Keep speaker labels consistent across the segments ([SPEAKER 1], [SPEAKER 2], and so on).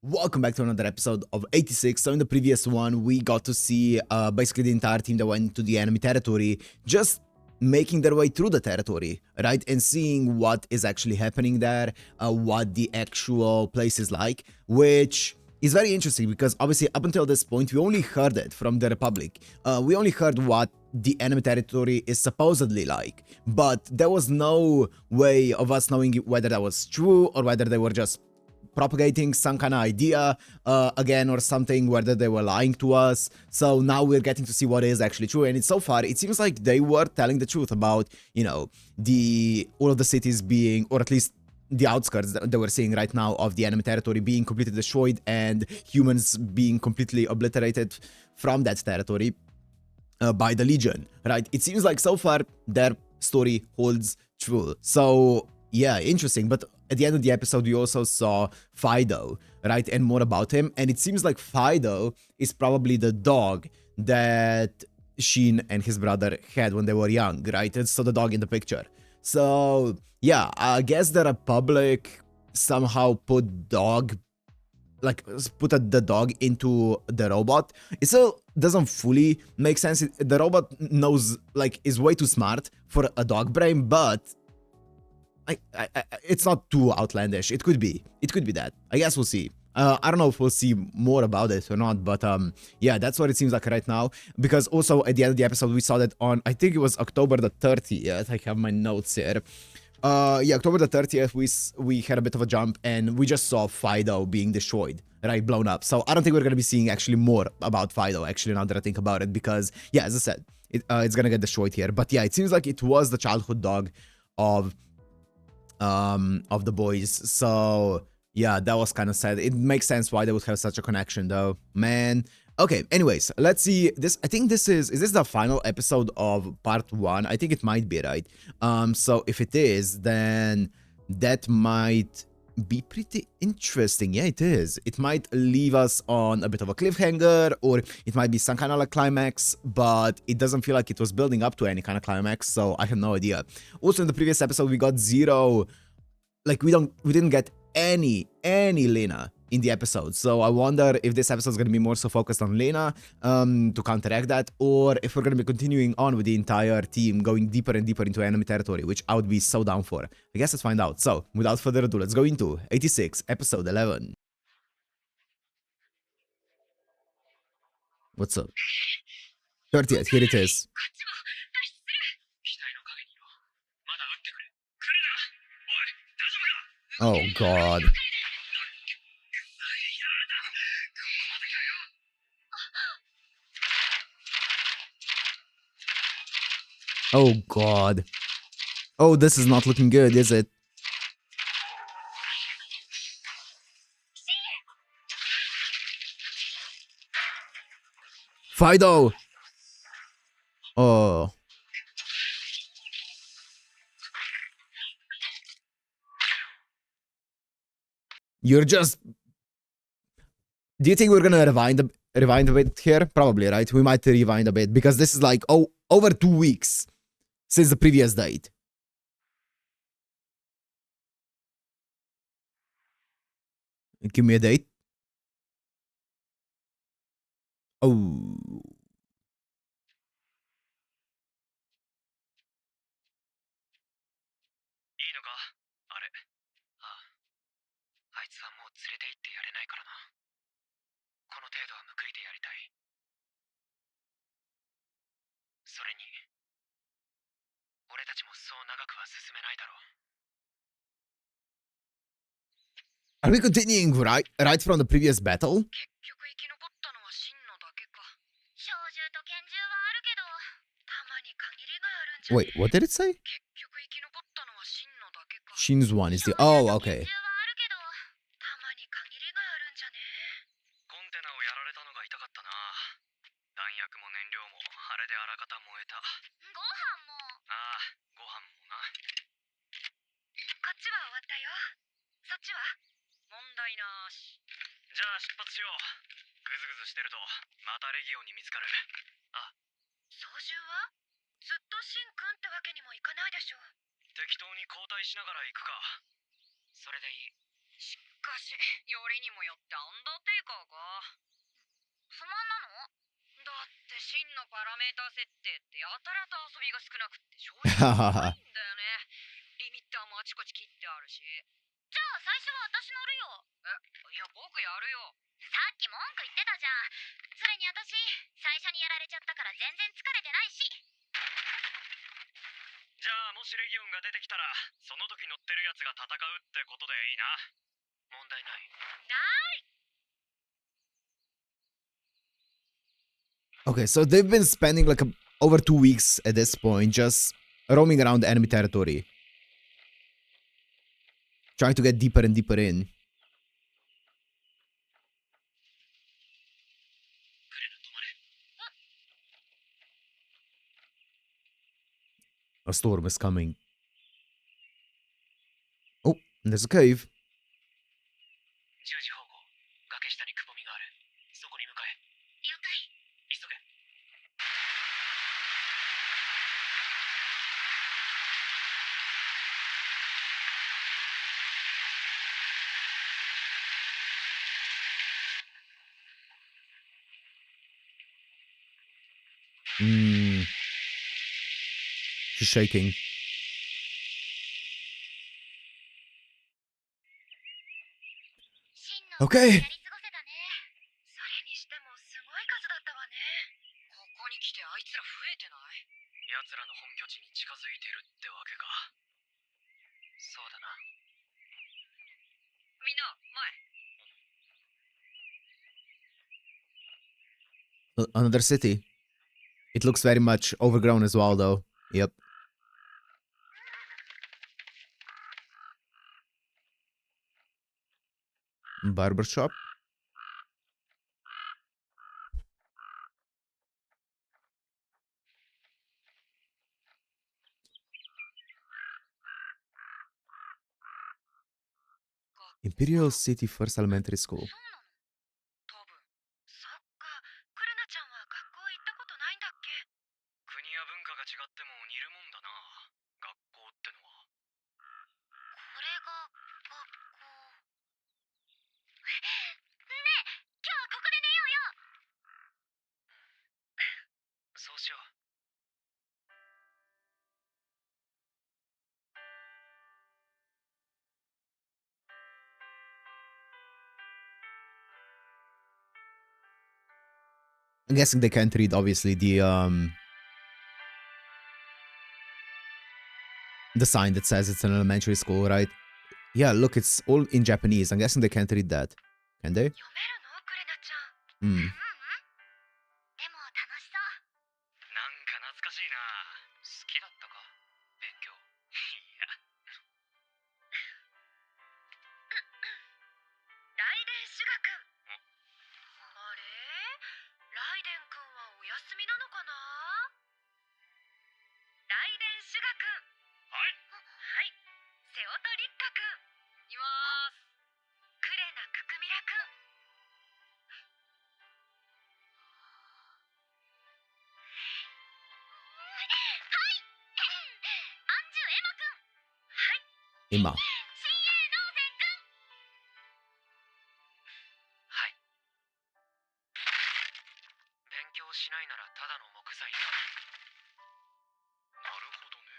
[SPEAKER 1] Welcome back to another episode of 86. So in the previous one, we got to see basically the entire team that went to the enemy territory just making their way through the territory, right? And seeing what is actually happening there, what the actual place is like, which is very interesting because obviously up until this point, we only heard it from the Republic. We only heard what the enemy territory is supposedly like, but there was no way of us knowing whether that was true or whether they were just propagating some kind of idea again or something, whether they were lying to us. So now we're getting to see what is actually true, and so far it seems like they were telling the truth about, you know, the all of the cities being, or at least the outskirts that we're seeing right now of the enemy territory being completely destroyed and humans being completely obliterated from that territory by the Legion, right? It seems like so far their story holds true. So yeah, interesting. But at the end of the episode, we also saw Fido, right? And more about him. And it seems like Fido is probably the dog that Sheen and his brother had when they were young, right? It's so the dog in the picture. So yeah, I guess the Republic somehow put the dog into the robot. It still doesn't fully make sense. The robot knows, like, is way too smart for a dog brain, but it's not too outlandish. It could be that. I guess we'll see. I don't know if we'll see more about it or not, but yeah, that's what it seems like right now. Because also at the end of the episode, we saw that on, I think it was October the 30th. I have my notes here. Yeah, October the 30th, we had a bit of a jump and we just saw Fido being destroyed, right, blown up. So I don't think we're gonna be seeing actually more about Fido, actually, now that I think about it, because yeah, as I said, it's gonna get destroyed here. But yeah, it seems like it was the childhood dog of the boys. So yeah, that was kind of sad. It makes sense why they would have such a connection, though, man. Okay, anyways, let's see this. I think this is this the final episode of part 1? I think it might be, right? So if it is, then that might be pretty interesting. Yeah, it is. It might leave us on a bit of a cliffhanger, or it might be some kind of like climax, but it doesn't feel like it was building up to any kind of climax, so I have no idea. Also, in the previous episode, we got zero, like, we didn't get any Lena in the episode. So I wonder if this episode is going to be more so focused on Lena to counteract that, or if we're going to be continuing on with the entire team going deeper and deeper into enemy territory, which I would be so down for. I guess let's find out. So without further ado, let's go into 86 episode 11. What's up? 30th, here it is. Oh god. Oh god. Oh, this is not looking good, is it? Fido! Oh. You're just... Do you think we're gonna rewind a bit here? Probably, right? We might rewind a bit because this is like, oh, over 2 weeks since the previous date. Give me a date. Oh. Are we continuing right from the previous battle? Wait, what did it say? Shin's one is the... Oh, okay.
[SPEAKER 2] かし、よりにもよってアンダーテイカーか。不満なの？だって真のパラメータ設定ってやたらと遊びが少なくって正直ないんだよね。リミッターもあちこち切ってあるし。じゃあ最初は私乗るよ。いや僕やるよ。さっき文句言ってたじゃん。それに私、最初にやられちゃったから全然疲れてないし。
[SPEAKER 3] じゃあもしレギオンが出てきたら、その時乗ってるやつが戦うってことでいいな。問題ない。
[SPEAKER 1] Okay, so they've been spending like over 2 weeks at this point just roaming around the enemy territory. Trying to get deeper and deeper in. A storm is coming. Oh, there's a cave.
[SPEAKER 3] 10時方向、崖下にくぼみがある。そこに向かえ。
[SPEAKER 2] 了解。
[SPEAKER 3] 急げ。
[SPEAKER 1] She's shaking. Okay.
[SPEAKER 2] それにしてもすごい数だったわね。ここに来てあいつら増えてない？
[SPEAKER 3] 奴らの本拠地に近づいてるってわけか。そうだな。
[SPEAKER 2] みんな、前。
[SPEAKER 1] Another city. It looks very much overgrown as well, though. Yep. Barbershop. Imperial City First Elementary School.
[SPEAKER 2] 多分。そっか。クレナちゃんは学校行ったことないんだっけ？
[SPEAKER 3] 国や文化が違っても似るもんだな。学校ってのは。
[SPEAKER 2] これが学校。ねえ、今日はここで寝ようよ。
[SPEAKER 3] そうしよう。
[SPEAKER 1] I'm guessing they can't read, obviously, the sign that says it's an elementary school, right? Yeah, look, it's all in Japanese. I'm guessing they can't read that. Can they?
[SPEAKER 2] 読めるの？クレナちゃん。でも楽しそう。
[SPEAKER 3] なんか懐かしいな。好きだったか？勉強。いや。
[SPEAKER 2] ライデンシュガ君。あれ？ライデン君はお休みなのかな？ライデンシュガ君。
[SPEAKER 3] はい。
[SPEAKER 2] はい。瀬尾と立花君。います。クレナククミラ君。はい。アンジュエマ君。はい。
[SPEAKER 1] Emma.
[SPEAKER 2] 新鋭ノーゼン君。
[SPEAKER 3] はい。勉強しないならただの木材だ。なるほどね。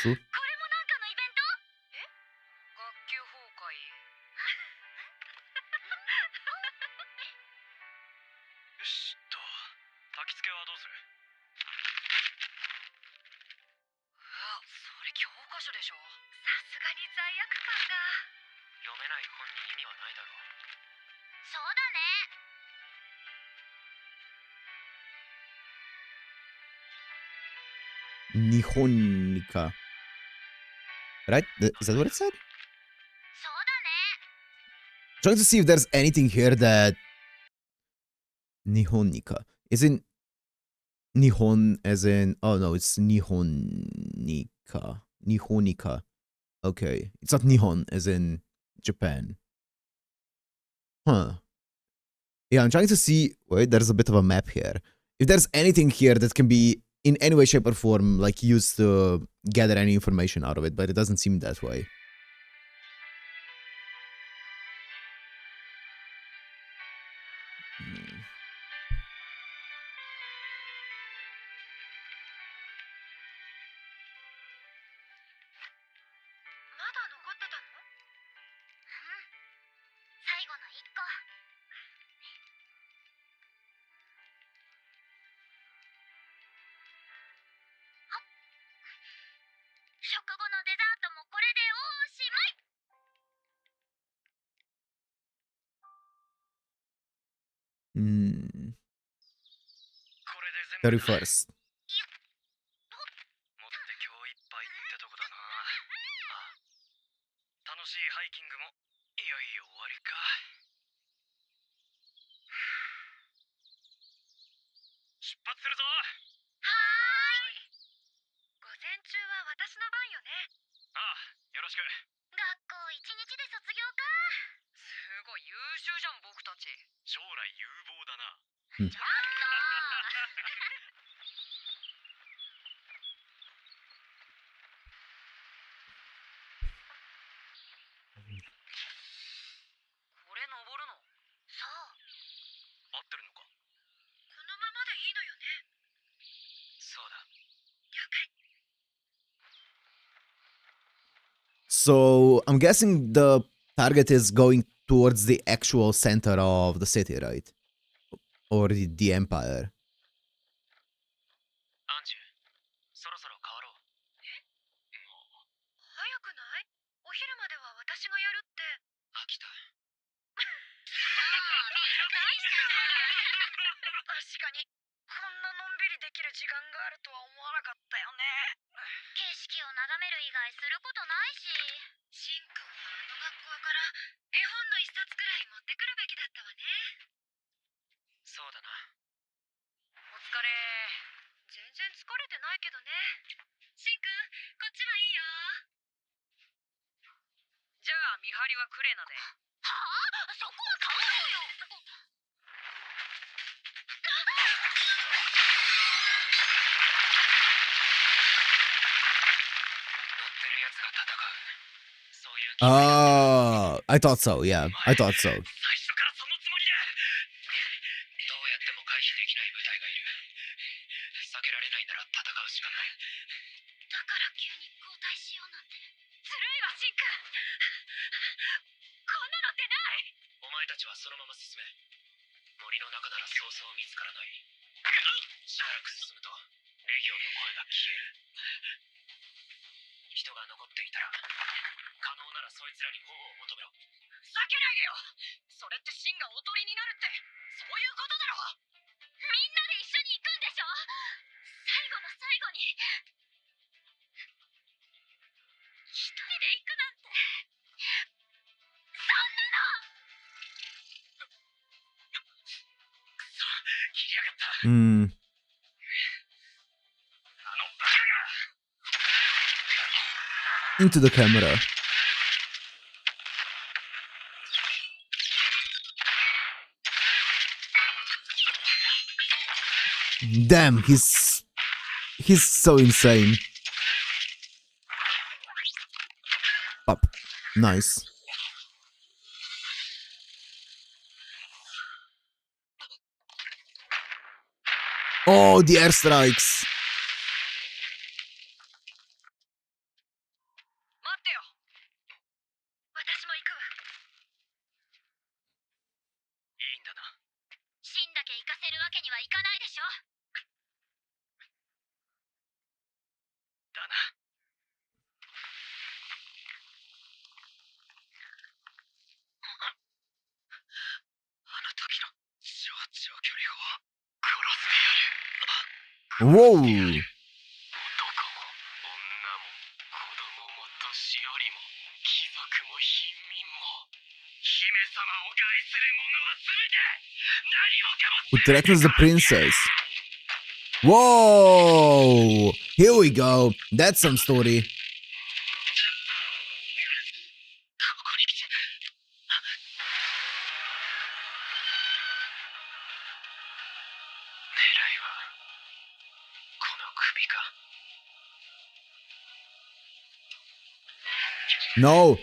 [SPEAKER 1] True.
[SPEAKER 2] これもなんかのイベント？学級崩壊？
[SPEAKER 3] よしっと。焚き付けはどうする？
[SPEAKER 2] それ教科書でしょ。さすがに罪悪感が。
[SPEAKER 3] 読めない本に意味はないだろう。
[SPEAKER 2] そうだね。
[SPEAKER 1] Nihonika. Right? Is that what it said?
[SPEAKER 2] そうだね。
[SPEAKER 1] Trying to see if there's anything here that Nihonika isn't Nihon as in oh no, it's Nihonika. Nihonika. Okay. It's not Nihon as in Japan. Huh. Yeah, I'm trying to see wait, there's a bit of a map here. If there's anything here that can be in any way, shape, or form like used to gather any information out of it, but it doesn't seem that way.
[SPEAKER 2] まだ残ってたの？最後の一個。食後のデザートもこれでおしまい。
[SPEAKER 1] うん。
[SPEAKER 3] これで全部だ。
[SPEAKER 1] 31st.
[SPEAKER 3] 持って今日いっぱいってとこだな。あ、楽しいハイキングもいよいよ終わりか。出発するぞ。
[SPEAKER 2] はーい。午前中は私の番よね。
[SPEAKER 3] ああ、よろしく。
[SPEAKER 2] 学校一日で卒業か。すごい優秀じゃん僕たち。
[SPEAKER 3] 将来有望だな。
[SPEAKER 2] ちょっとこれ登るの？そう。
[SPEAKER 3] 合ってるのか？
[SPEAKER 2] このままでいいのよね。
[SPEAKER 3] そうだ。
[SPEAKER 2] 了解。
[SPEAKER 1] So I'm guessing the target is going towards the actual center of the city, right? Or the empire.
[SPEAKER 3] アンジュ、そろそろ変わろう。
[SPEAKER 2] 早くない？お昼までは私がやるって。
[SPEAKER 3] 飽きた。
[SPEAKER 2] 確かにこんなのんびりできる時間があるとは思わなかったよね。景色を眺める以外することないし。しんくんはあの学校から絵本の一冊くらい持ってくるべきだったわね。
[SPEAKER 3] そうだな。
[SPEAKER 2] お疲れ。全然疲れてないけどね。しんくん、こっちはいいよ。じゃあ見張りはクレナで。はあ？そこは変わろうよ。
[SPEAKER 3] 乗ってるやつが戦う。そういう気
[SPEAKER 1] I thought so, yeah. I thought so.
[SPEAKER 3] 最初からそのつもりで。どうやっても回避できない部隊がいる。避けられないなら戦うしかない。
[SPEAKER 2] だから急に交代しようなんて。ずるいわ、シンくん。こんなのってない。
[SPEAKER 3] お前たちはそのまま進め。森の中ならそうそう見つからない。しばらく進むとレギオンの声が消える。人が残っていたら可能ならそいつらに保護を求めろ。
[SPEAKER 2] 避けないでよ。それってシンがおとりになるってそういうことだろ。みんなで一緒に行くんでしょ。最後の最後に一人で行くなんて。そんなの。
[SPEAKER 3] 切りやがった。
[SPEAKER 1] Mm.
[SPEAKER 3] あのバカが。
[SPEAKER 1] Into the camera. Damn, he's so insane. Up. Nice. Oh, the airstrikes.
[SPEAKER 2] 待ってよ。私も行くわ。
[SPEAKER 3] いいんだな。
[SPEAKER 2] シンだけ行かせるわけにはいかないでしょ。
[SPEAKER 3] だな。あの時の超長距離砲殺してやる。
[SPEAKER 1] Whoa.
[SPEAKER 3] 男も女も子供も年寄りも貴族も貧民も姫様を害する者は全て何もかも
[SPEAKER 1] Who threatens the princess? Whoa! Here we go. That's some story.
[SPEAKER 3] ここに来て。狙いはこの首か。
[SPEAKER 1] No.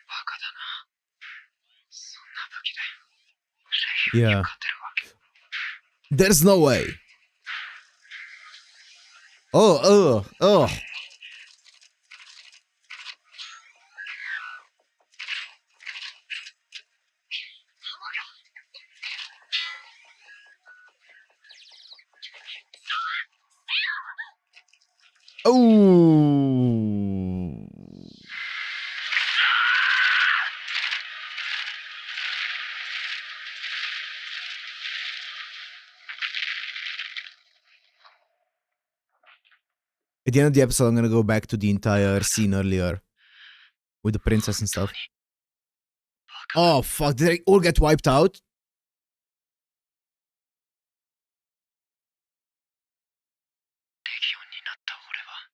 [SPEAKER 3] バカだな。そんな武器で。
[SPEAKER 1] Yeah. There's no way. Oh. Oh. At the end of the episode, I'm gonna go back to the entire scene earlier with the princess and stuff. Oh fuck! Did they all get wiped out?
[SPEAKER 3] レギオンになった俺は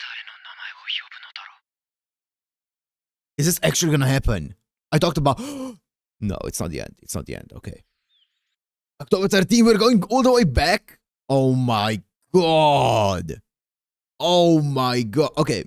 [SPEAKER 3] 誰の名前を呼ぶのだろう。
[SPEAKER 1] Is this actually gonna happen? I talked about. No, it's not the end. It's not the end. Okay. October 13, we're going all the way back. Oh my god. Oh my god. Okay.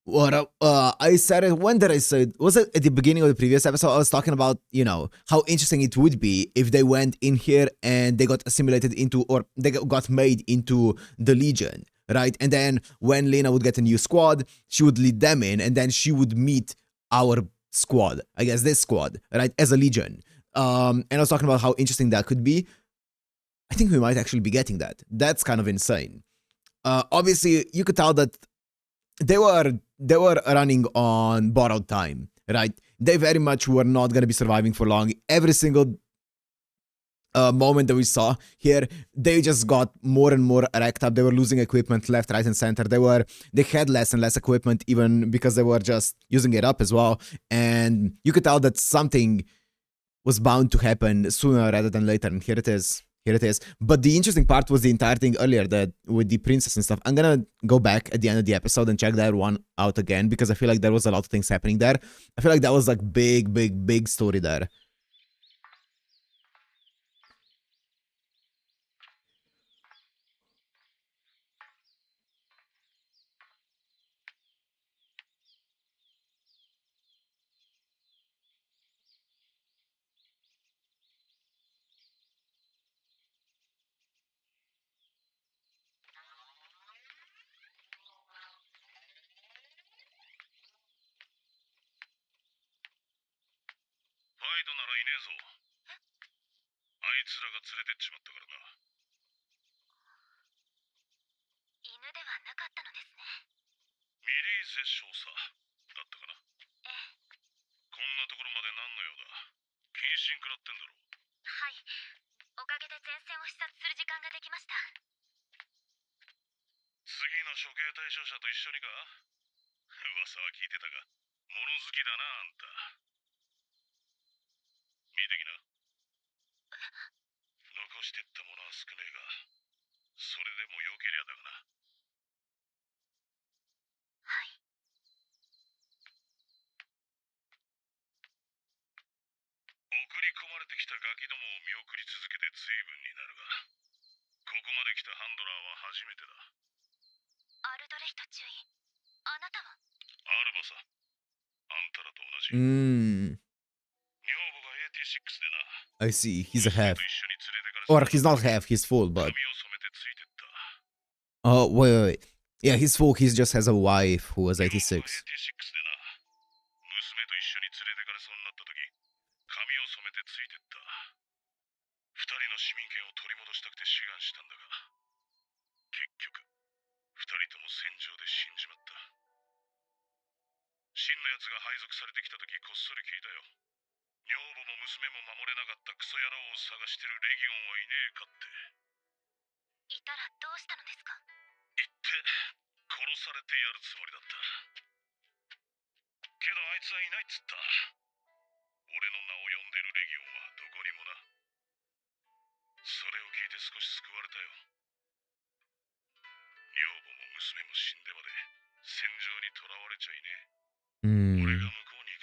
[SPEAKER 1] What up? I said it. When did I say it? Was it at the beginning of the previous episode? I was talking about, you know, how interesting it would be if they went in here and they got assimilated into, or they got made into the Legion, right? And then when Lena would get a new squad, she would lead them in, and then she would meet our squad, I guess this squad, right, as a Legion. And I was talking about how interesting that could be. I think we might actually be getting that. That's kind of insane. Obviously, you could tell that they were running on borrowed time, right? They very much were not going to be surviving for long. Every single moment that we saw here, they just got more and more wrecked up. They were losing equipment left, right, and center. They had less and less equipment, even because they were just using it up as well. And you could tell that something was bound to happen sooner rather than later. And here it is. Here it is. But the interesting part was the entire thing earlier, that with the princess and stuff. I'm gonna go back at the end of the episode and check that one out again, because I feel like there was a lot of things happening there. I feel like that was like big story there. I see. He's a half. Or he's not half, he's full, but... Oh, wait. Yeah, he's full, he just has a wife who was 86.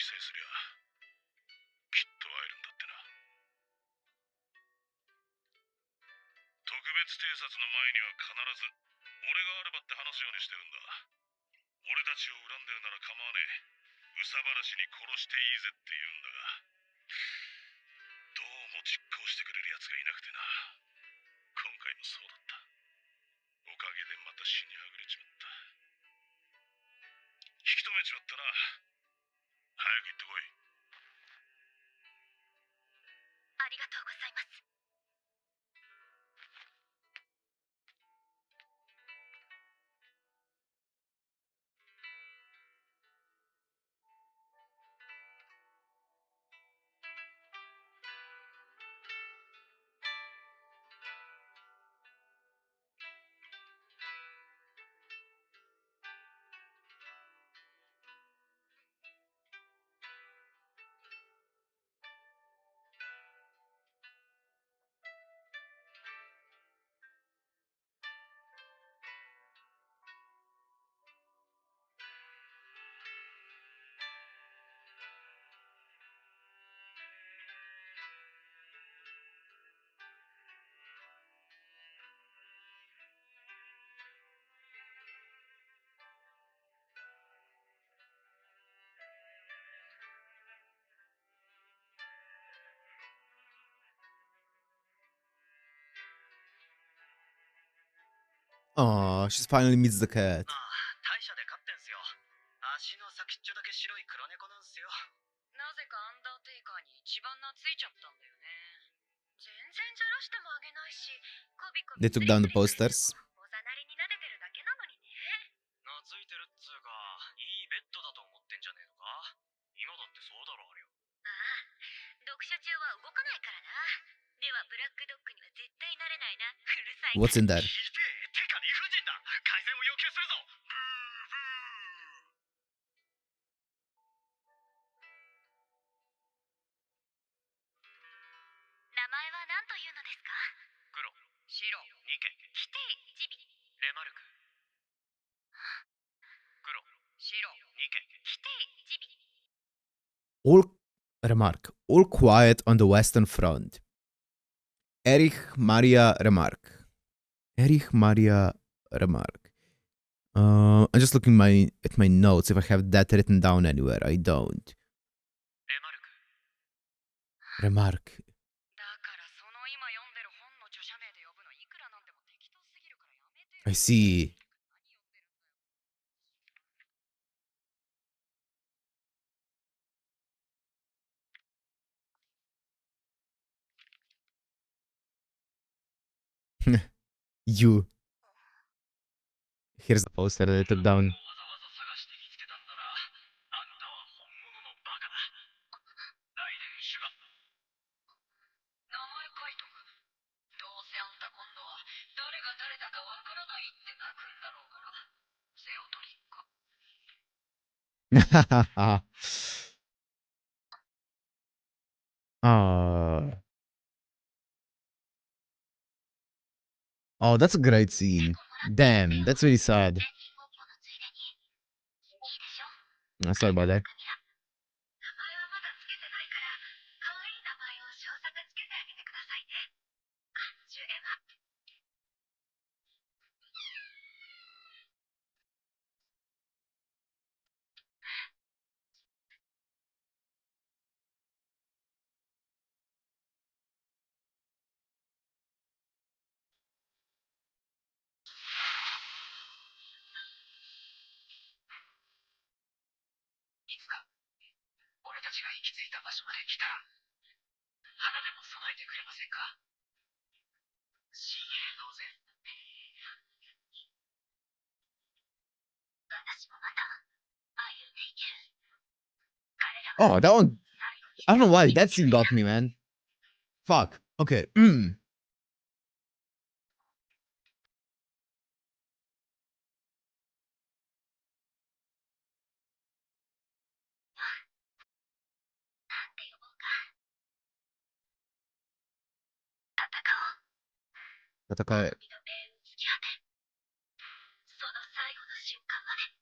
[SPEAKER 3] さえすりゃきっと会えるんだってな。特別偵察の前には必ず俺があればって話すようにしてるんだ。俺たちを恨んでるなら構わねえ。憂さ晴らしに殺していいぜって言うんだが、どうも実行してくれる奴がいなくてな。今回もそうだった。おかげでまた死にはぐれちまった。引き止めちまったな。早く行ってこい。
[SPEAKER 2] ありがとうございます。
[SPEAKER 1] Oh, she's finally meets the cat.
[SPEAKER 4] 大社で飼ってんすよ。足の先っちょだけ白い黒猫なんすよ。
[SPEAKER 2] なぜかアンダーテイカーに一番懐いちゃったんだよね。全然じゃらしてもあげないし、こびこび
[SPEAKER 1] They took down the posters.
[SPEAKER 2] おざなりに撫でてるだけなのにね。
[SPEAKER 4] 懐いてるっつうか、いいベッドだと思ってんじゃねえのか。今だってそうだろありゃ。
[SPEAKER 2] ああ、読書中は動かないからな。ではブラックドッグには絶対なれないな。うるさいな。
[SPEAKER 1] What's in there?
[SPEAKER 3] ひでえ、てか理不尽だ。改善を要求するぞ。ブーブー。
[SPEAKER 2] 名前は何というのですか？
[SPEAKER 4] 黒、
[SPEAKER 2] 白、
[SPEAKER 4] ニケ、
[SPEAKER 2] キテイ、ジビ、
[SPEAKER 4] レマルク。黒、
[SPEAKER 2] 白、
[SPEAKER 4] ニケ。
[SPEAKER 2] キテイ、ジビ。
[SPEAKER 1] All remark. All quiet on the Western Front. Erich Maria Remark. Erich Maria Remark. I'm just looking at my notes if I have that written down anywhere. I don't.
[SPEAKER 4] レマルク。
[SPEAKER 1] Remark.
[SPEAKER 2] だからその今読んでる本の著者名で呼ぶのいくらなんでも適当すぎるからやめてよ。
[SPEAKER 1] I see. You. Here's the poster that they took down.
[SPEAKER 3] わざわざ探して見つけたんだな。あんたは本物のバカだ。ライデンシュガ。
[SPEAKER 2] 名前書いとく。どうせあんた今度は誰が誰だかわからないって泣くんだろうから。セオトリック。
[SPEAKER 1] Oh, that's a great scene. Damn, that's really sad.
[SPEAKER 2] 全員ごっこのついでに。いいでしょ。
[SPEAKER 1] Sorry about that.
[SPEAKER 2] 名前はまだつけてないから、可愛い名前を少佐がつけてあげてくださいね。アンジュエマ。
[SPEAKER 3] いつか俺たちが行き着いた場所まで来たら花でも備えてくれませんか？新鋭同然。
[SPEAKER 2] 私もまた歩んでいける。彼ら
[SPEAKER 1] Oh, that one. I don't know why. That scene got me, man. Fuck. Okay. Такая.
[SPEAKER 2] の命運突き果て、その最後の瞬間まで。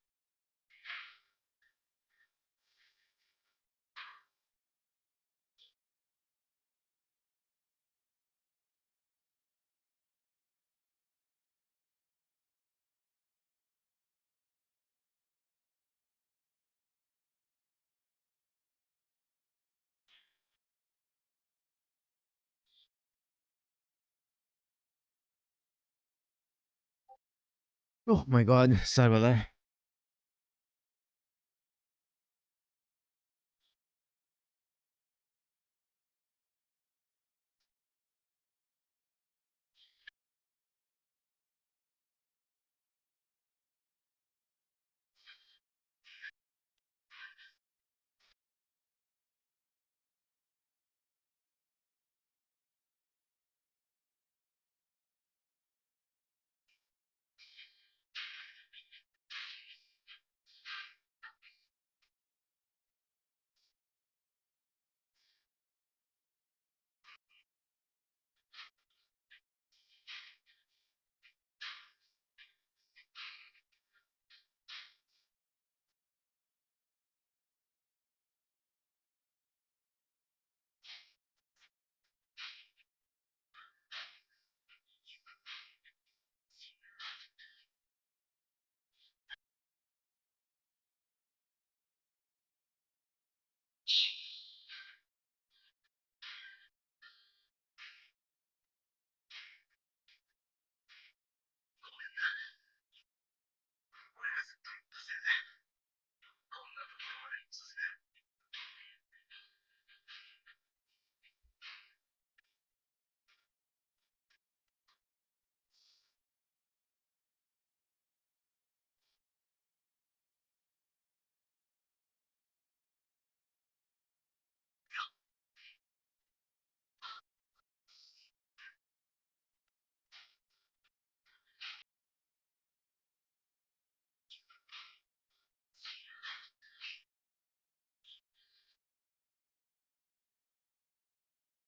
[SPEAKER 1] Oh my god, sorry about that.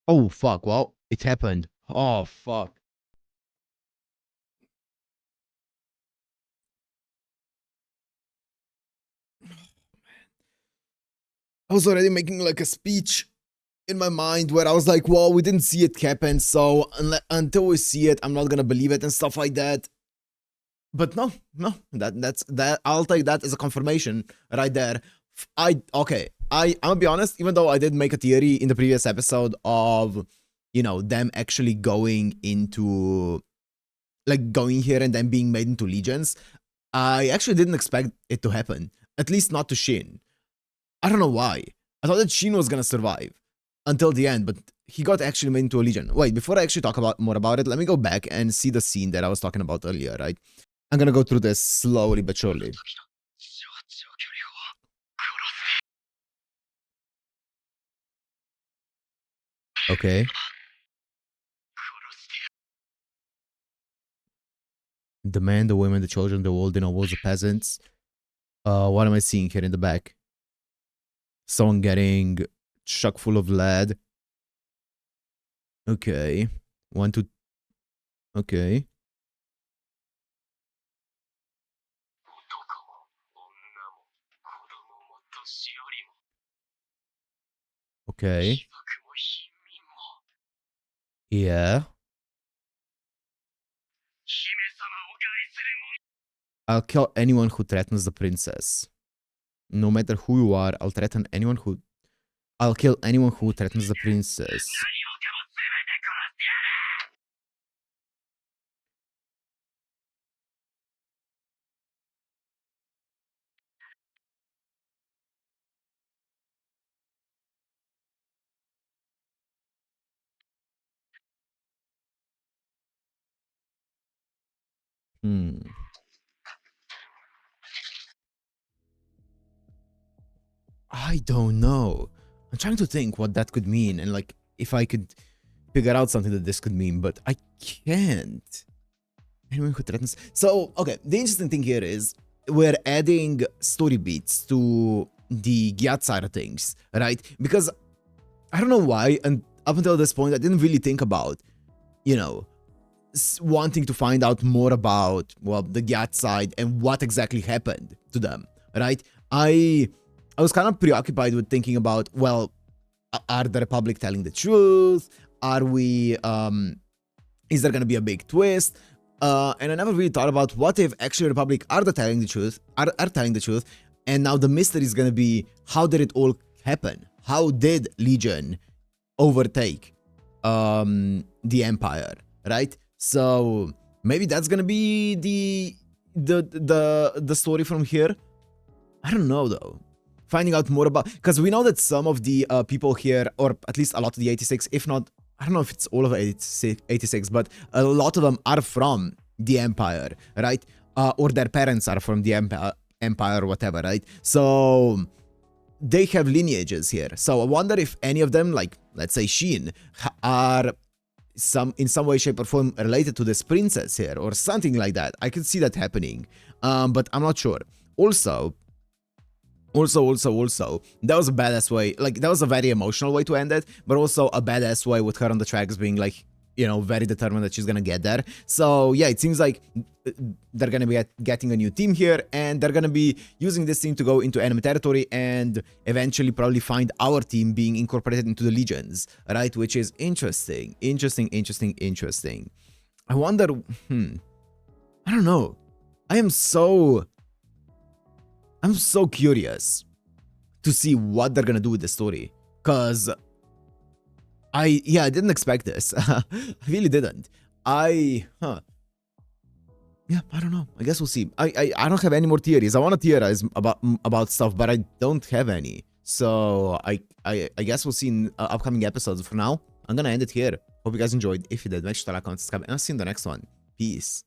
[SPEAKER 1] Oh fuck, well, it happened. Oh fuck. I was already making like a speech in my mind where I was like, well, we didn't see it happen, so until we see it, I'm not gonna believe it and stuff like that. But no, that's that. I'll take that as a confirmation right there. I'm gonna be honest. Even though I did make a theory in the previous episode of, them actually going into, like, going here and then being made into legions, I actually didn't expect it to happen. At least not to Shin. I don't know why. I thought that Shin was gonna survive until the end, but he got actually made into a legion. Wait, before I actually talk about more about it, let me go back and see the scene that I was talking about earlier, right? I'm gonna go through this slowly but surely. Okay. The men, the women, the children, the old, the nobles, the peasants. What am I seeing here in the back? Someone getting chuck full of lead. Okay. 1, 2. Okay. Okay. Yeah. I'll kill anyone who threatens the princess. No matter who you are, I'll kill anyone who threatens the princess. I don't know. I'm trying to think what that could mean and, like, if I could figure out something that this could mean, but I can't. Anyone who threatens. So, okay, the interesting thing here is we're adding story beats to the Gyat side of things, right? Because I don't know why, and up until this point, I didn't really think about, wanting to find out more about, well, the Gyat side and what exactly happened to them, right? I was kind of preoccupied with thinking about, well, are the Republic telling the truth? Are we, is there gonna be a big twist? And I never really thought about what if actually Republic are telling the truth, are telling the truth, and now the mystery is gonna be, how did it all happen? How did Legion overtake the Empire, right? So maybe that's gonna be the story from here? I don't know though. Finding out more about, because we know that some of the people here, or at least a lot of the 86, if not, I don't know if it's all of 86, but a lot of them are from the Empire, right? Or their parents are from the Empire or whatever, right? So they have lineages here. So I wonder if any of them, like let's say Sheen, are in some way, shape, or form related to this princess here, or something like that. I could see that happening, but I'm not sure. Also, that was a badass way, like that was a very emotional way to end it, but also a badass way with her on the tracks being like, you know, very determined that she's gonna get there. So yeah, it seems like they're gonna be getting a new team here, and they're gonna be using this team to go into enemy territory and eventually probably find our team being incorporated into the legions, right? Which is interesting. I wonder, I don't know. I'm so curious to see what they're gonna do with the story, because I didn't expect this. I really didn't. Yeah, I don't know. I guess we'll see. I don't have any more theories. I want to theorize about stuff, but I don't have any. So I guess we'll see in upcoming episodes. For now, I'm gonna end it here. Hope you guys enjoyed. If you did, make sure to like, comment, subscribe, and I'll see you in the next one. Peace.